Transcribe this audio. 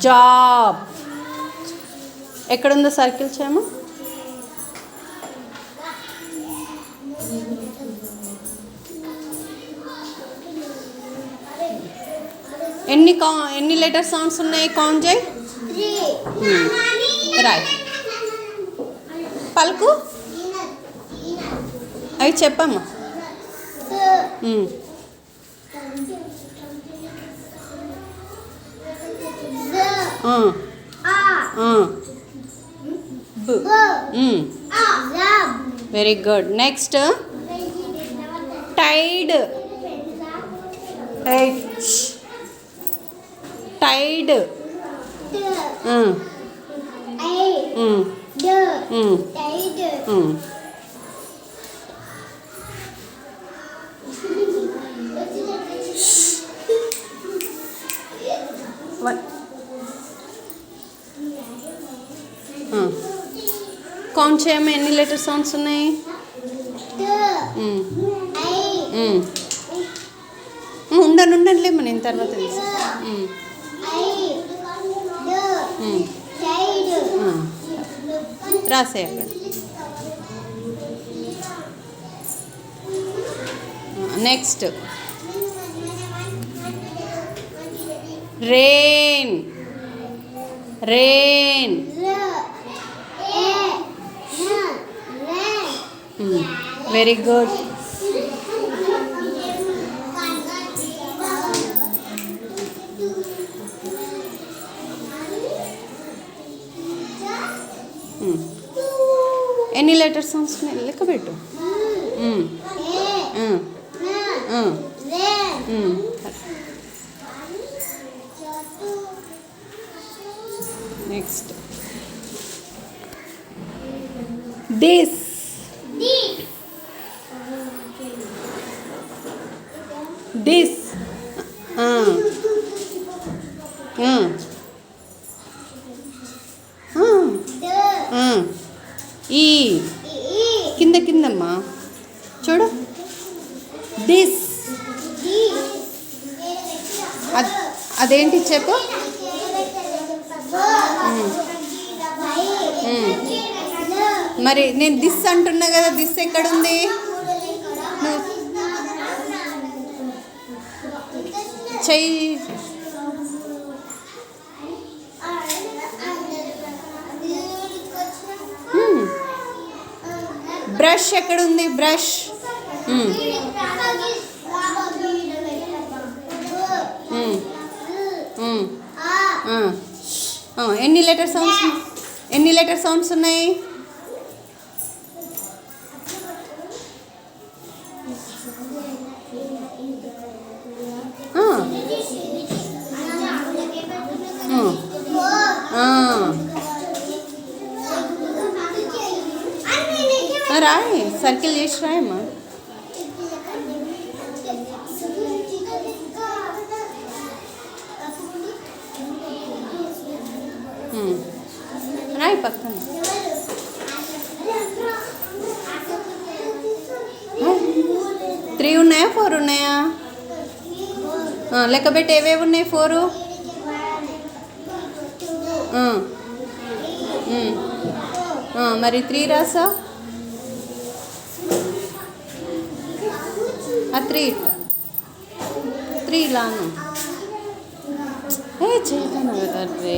Job. ఎక్కడుందో circle చేయమా. ఎన్ని letter sounds ఉన్నాయి కౌంట్ చేయి. రాయ్. పలుకు అవి చెప్పమ్మా. Very good. Next tide. Tide. Count చేయమ్మా ఎన్ని లెటర్ సౌండ్స్ ఉన్నాయి. ఉండండిలేమ్మా నేను తర్వాత తెలుసు. రాసే అక్కడ. Next rain. Rain. Very good. ఎన్ని లెటర్ సౌండ్స్ లెక్క పెట్టు. Next this. దిస్. ఈ కిందమ్మా చూడు. దిస్. అదేంటి చెప్పు. మరి నేను దిస్ అంటున్నా కదా, దిస్ ఎక్కడుంది. చెయ్యి. బ్రష్ ఎక్కడుంది. బ్రష్. ఎన్ని లెటర్ సౌండ్స్ ఉన్నాయి. రాయ్. సర్కిల్ చేసి రాయమ్మా. రాయ్ పక్కన. 3 ఉన్నాయా 4 ఉన్నాయా. లెక్క పెట్టి ఏవేవి ఉన్నాయి. 4. మరి 3 రాసా. ఆ 3 లాను చేయను కదా.